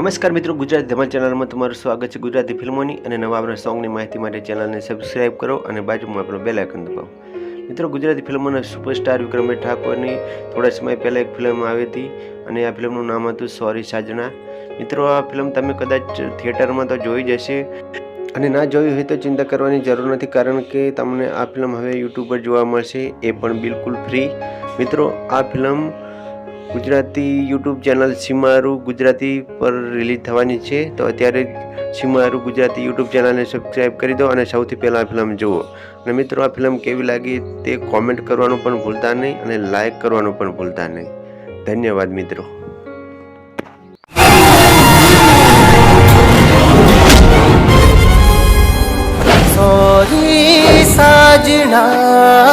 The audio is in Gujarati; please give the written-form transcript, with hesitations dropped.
નમસ્કાર મિત્રો, ગુજરાતી ધમાલ ચેનલમાં તમારું સ્વાગત છે। ગુજરાતી ફિલ્મોની અને નવા આવનાર સોંગની માહિતી માટે ચેનલને સબસ્ક્રાઇબ કરો અને બાજુમાં આપણો બેલ આઇકન દબાવો। મિત્રો, ગુજરાતી ફિલ્મોના સુપરસ્ટાર વિક્રમ ઠાકોરની થોડા સમય પહેલાં એક ફિલ્મ આવી હતી અને આ ફિલ્મનું નામ હતું સોરી સાજણા। મિત્રો, આ ફિલ્મ તમે કદાચ થિયેટરમાં તો જોઈ જ હશે અને ના જોઈ હોય તો ચિંતા કરવાની જરૂર નથી, કારણ કે તમને આ ફિલ્મ હવે યુટ્યુબ પર જોવા મળશે, એ પણ બિલકુલ ફ્રી। મિત્રો, આ film Gujarati YouTube channel Shemaroo Gujarati પર રિલીઝ થવાની છે, તો અત્યારે સીમારું ગુજરાતી યુટ્યુબ ચેનલને સબસ્ક્રાઈબ કરી દો અને સૌથી પહેલાં આ ફિલ્મ જુઓ। અને મિત્રો, આ ફિલ્મ કેવી લાગી તે કોમેન્ટ કરવાનું પણ ભૂલતા નહીં અને લાઇક કરવાનું પણ ભૂલતા નહીં। ધન્યવાદ મિત્રો। સોરી સાજણા